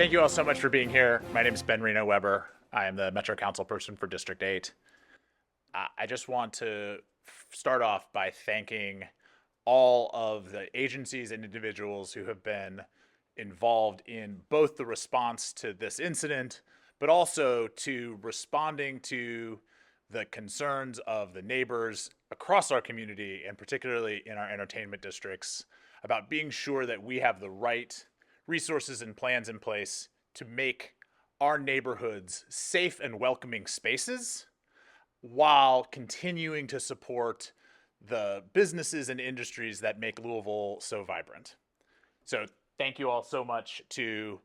Thank you all so much for being here. My name is Ben Reno Weber. I am the Metro Council person for District 8. I just want to start off by thanking all of the agencies and individuals who have been involved in both the response to this incident, but also to responding to the concerns of the neighbors across our community, and particularly in our entertainment districts, about being sure that we have the right resources and plans in place to make our neighborhoods safe and welcoming spaces while continuing to support the businesses and industries that make Louisville so vibrant. So thank you all so much to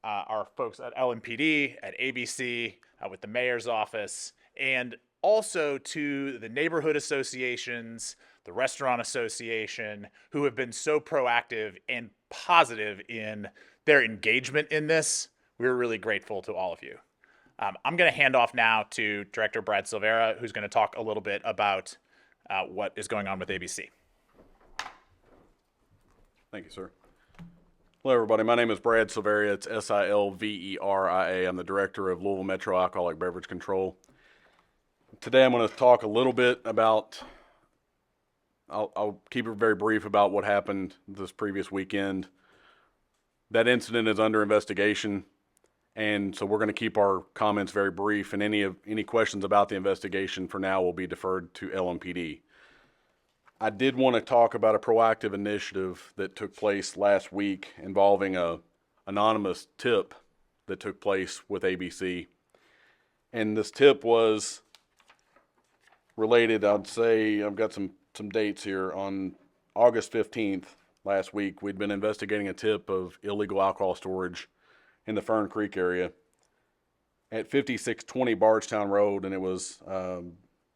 our folks at LMPD, at ABC, with the mayor's office, and also to the neighborhood associations, the restaurant association, who have been so proactive and positive in their engagement in this. We're really grateful to all of you. I'm going to hand off now to Director Brad Silvera, who's going to talk a little bit about what is going on with ABC. Thank you, sir. Hello, everybody. My name is Brad Silveria. It's Silveria. I'm the Director of Louisville Metro Alcoholic Beverage Control. Today I'm going to talk a little bit about, I'll keep it very brief about what happened this previous weekend. That incident is under investigation, and so we're going to keep our comments very brief, and any questions about the investigation for now will be deferred to LMPD. I did want to talk about a proactive initiative that took place last week involving a anonymous tip that took place with ABC. And this tip was related, I'd say, I've got some dates here. On August 15th last week, we'd been investigating a tip of illegal alcohol storage in the Fern Creek area at 5620 Bardstown Road, and it was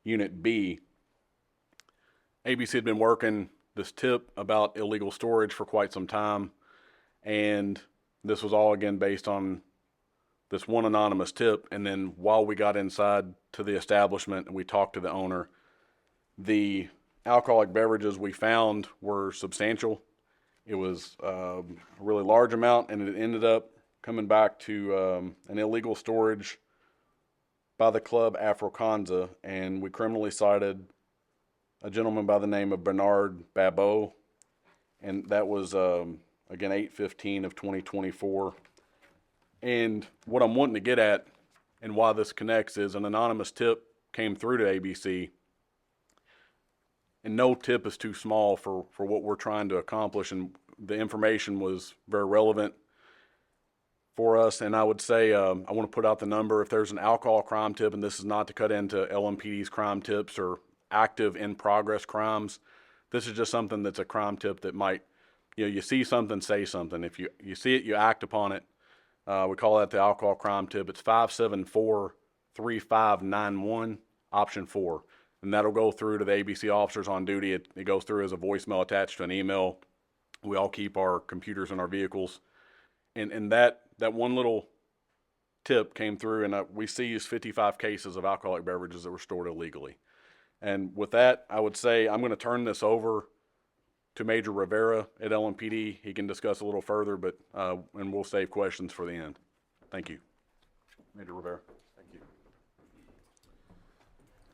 Unit B. ABC had been working this tip about illegal storage for quite some time, and this was all again based on this one anonymous tip. And then while we got inside to the establishment and we talked to the owner, the alcoholic beverages we found were substantial. It was a really large amount, and it ended up coming back to an illegal storage by the club Afroconza, and we criminally cited a gentleman by the name of Bernard Babot, and that was again 8/15 of 2024. And what I'm wanting to get at and why this connects is an anonymous tip came through to ABC, and no tip is too small for what we're trying to accomplish, and the information was very relevant for us. And I would say I want to put out the number. If there's an alcohol crime tip, and this is not to cut into LMPD's crime tips or active in progress crimes, this is just something that's a crime tip that might, you see something, say something. If you see it, you act upon it. We call that the alcohol crime tip. It's 574-3591, option 4. And that'll go through to the ABC officers on duty. It goes through as a voicemail attached to an email. We all keep our computers in our vehicles. And that one little tip came through, and we seized 55 cases of alcoholic beverages that were stored illegally. And with that, I would say I'm going to turn this over to Major Rivera at LMPD. He can discuss a little further, but and we'll save questions for the end. Thank you. Major Rivera. Thank you.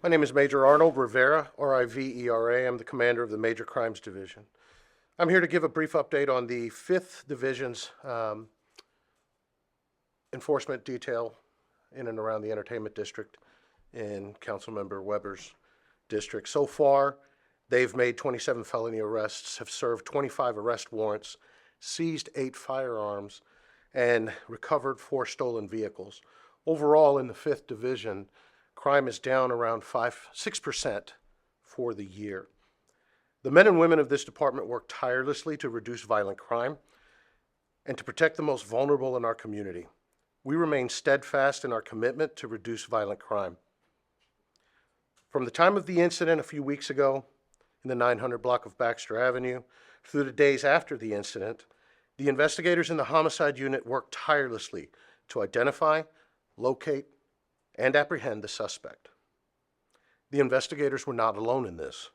My name is Major Arnold Rivera, R-I-V-E-R-A. I'm the commander of the Major Crimes Division. I'm here to give a brief update on the 5th Division's enforcement detail in and around the entertainment district in Councilmember Weber's district. So far, they've made 27 felony arrests, have served 25 arrest warrants, seized 8 firearms, and recovered 4 stolen vehicles. Overall, in the 5th Division, crime is down around 6% for the year. The men and women of this department work tirelessly to reduce violent crime and to protect the most vulnerable in our community. We remain steadfast in our commitment to reduce violent crime. From the time of the incident a few weeks ago in the 900 block of Baxter Avenue through the days after the incident, the investigators in the homicide unit worked tirelessly to identify, locate, and apprehend the suspect. The investigators were not alone in this.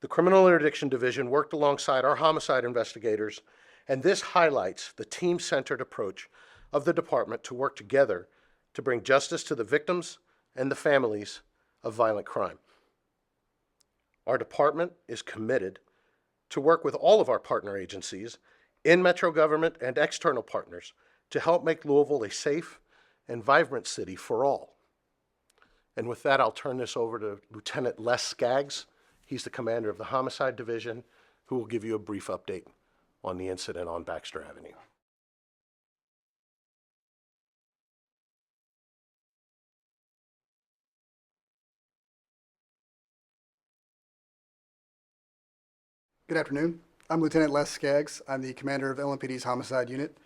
The Criminal Interdiction Division worked alongside our homicide investigators And this highlights the team-centered approach of the department to work together to bring justice to the victims and the families of violent crime. Our department is committed to work with all of our partner agencies in Metro government and external partners to help make Louisville a safe and vibrant city for all. And with that, I'll turn this over to Lieutenant Les Skaggs. He's the commander of the Homicide Division, who will give you a brief update on the incident on Baxter Avenue. Good afternoon. I'm Lieutenant Les Skaggs. I'm the commander of LMPD's Homicide Unit.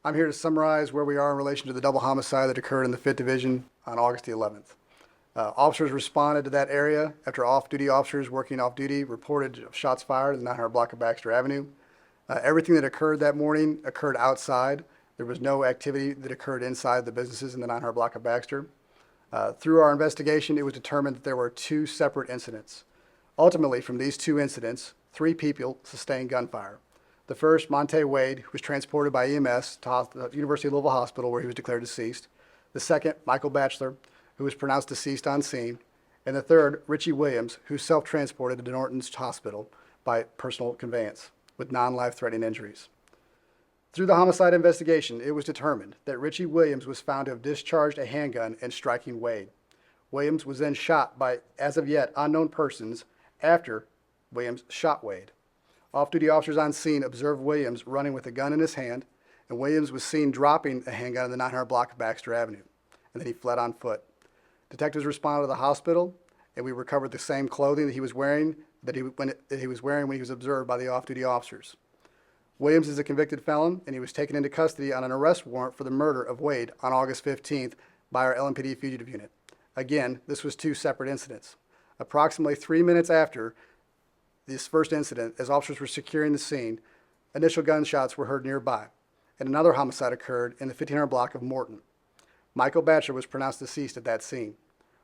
I'm here to summarize where we are in relation to the double homicide that occurred in the 5th Division on August the 11th. Officers responded to that area after off-duty officers working off-duty reported of shots fired in the 900 block of Baxter Avenue. Everything that occurred that morning occurred outside. There was no activity that occurred inside the businesses in the 900 block of Baxter. Through our investigation, it was determined that there were 2 separate incidents. Ultimately, from these 2 incidents, 3 people sustained gunfire. The first, Monte Wade, was transported by EMS to the University of Louisville Hospital, where he was declared deceased. The second, Michael Batchelor, who was pronounced deceased on scene. And the third, Richie Williams, who self-transported to Norton's Hospital by personal conveyance with non-life-threatening injuries. Through the homicide investigation, it was determined that Richie Williams was found to have discharged a handgun and striking Wade. Williams was then shot by, as of yet, unknown persons after Williams shot Wade. Off-duty officers on scene observed Williams running with a gun in his hand, and Williams was seen dropping a handgun in the 900 block of Baxter Avenue, and then he fled on foot. Detectives responded to the hospital, and we recovered the same clothing that he was wearing when he was observed by the off-duty officers. Williams is a convicted felon, and he was taken into custody on an arrest warrant for the murder of Wade on August 15th by our LMPD fugitive unit. Again, this was 2 separate incidents. Approximately 3 minutes after this first incident, as officers were securing the scene, initial gunshots were heard nearby, and another homicide occurred in the 1500 block of Morton. Michael Batchelor was pronounced deceased at that scene.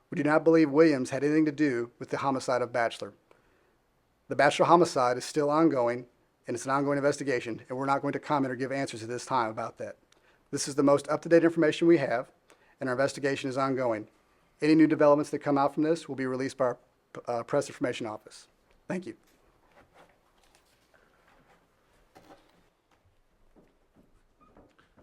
We do not believe Williams had anything to do with the homicide of Batchelor. The Batchelor homicide is still ongoing, and it's an ongoing investigation, and we're not going to comment or give answers at this time about that. This is the most up-to-date information we have, and our investigation is ongoing. Any new developments that come out from this will be released by our Press Information Office. Thank you.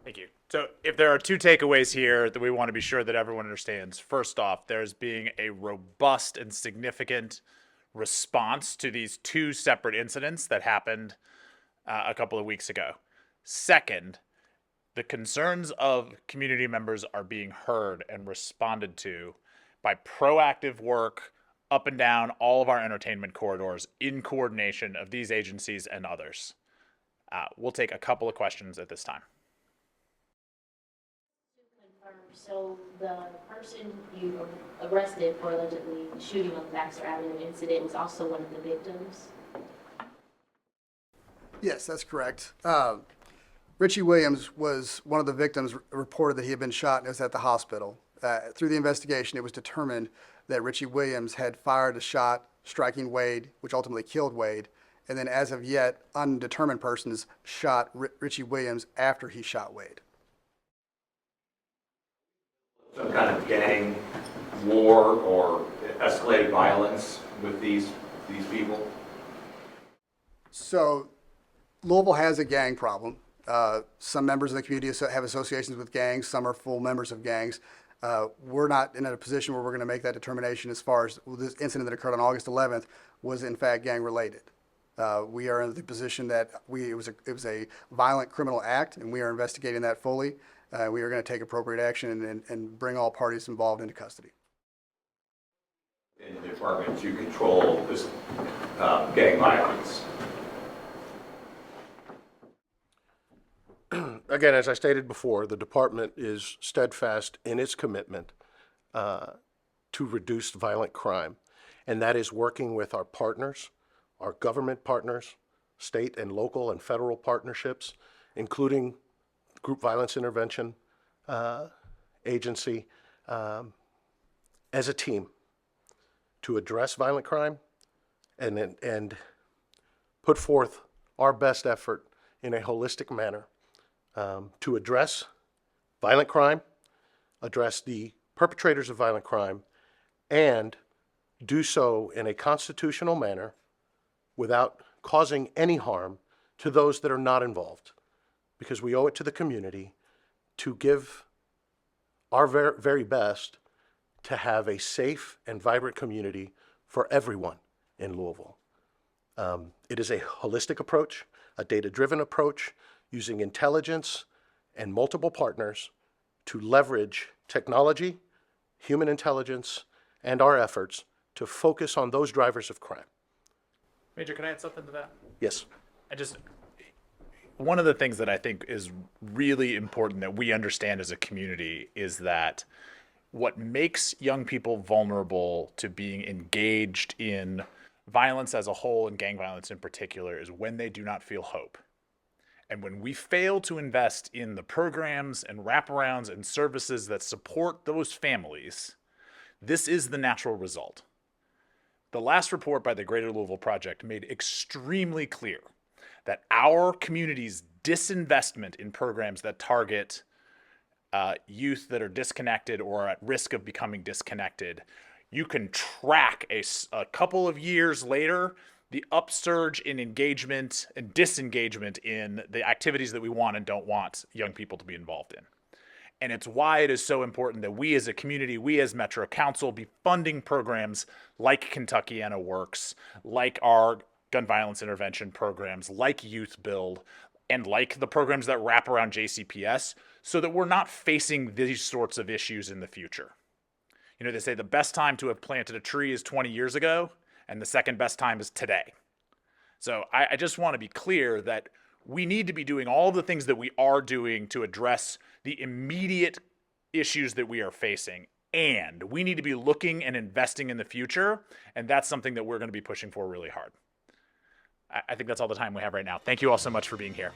Thank you. So if there are 2 takeaways here that we want to be sure that everyone understands, first off, there's being a robust and significant response to these 2 separate incidents that happened a couple of weeks ago. Second, the concerns of community members are being heard and responded to by proactive work up and down all of our entertainment corridors in coordination of these agencies and others. We'll take a couple of questions at this time. So the person you arrested for allegedly shooting on the Baxter Avenue incident was also one of the victims? Yes, that's correct. Richie Williams was one of the victims reported that he had been shot and was at the hospital. Through the investigation, it was determined that Richie Williams had fired a shot striking Wade, which ultimately killed Wade, and then as of yet, undetermined persons shot Richie Williams after he shot Wade. Some kind of gang war or escalated violence with these people? So Louisville has a gang problem. Some members of the community have associations with gangs. Some are full members of gangs. We're not in a position where we're going to make that determination as far as this incident that occurred on August 11th was in fact gang related. We are in the position that it was a violent criminal act, and we are investigating that fully. We are going to take appropriate action and bring all parties involved into custody. In the department to control this gang violence? Again, as I stated before, the department is steadfast in its commitment to reduce violent crime, and that is working with our partners, our government partners, state and local and federal partnerships, including Group Violence Intervention Agency, as a team to address violent crime and put forth our best effort in a holistic manner to address violent crime, address the perpetrators of violent crime, and do so in a constitutional manner without causing any harm to those that are not involved. Because we owe it to the community to give our very best to have a safe and vibrant community for everyone in Louisville. It is a holistic approach, a data-driven approach, using intelligence and multiple partners to leverage technology, human intelligence, and our efforts to focus on those drivers of crime. Major, can I add something to that? Yes. One of the things that I think is really important that we understand as a community is that what makes young people vulnerable to being engaged in violence as a whole and gang violence in particular is when they do not feel hope. And when we fail to invest in the programs and wraparounds and services that support those families, this is the natural result. The last report by the Greater Louisville Project made extremely clear that our community's disinvestment in programs that target youth that are disconnected or at risk of becoming disconnected, you can track a couple of years later the upsurge in engagement and disengagement in the activities that we want and don't want young people to be involved in. And it's why it is so important that we as a community, we as Metro Council, be funding programs like Kentuckiana Works, like our gun violence intervention programs, like Youth Build, and like the programs that wrap around JCPS, so that we're not facing these sorts of issues in the future. You know, they say the best time to have planted a tree is 20 years ago, and the second best time is today. So I just want to be clear that we need to be doing all the things that we are doing to address the immediate issues that we are facing. And we need to be looking and investing in the future. And that's something that we're going to be pushing for really hard. I think that's all the time we have right now. Thank you all so much for being here.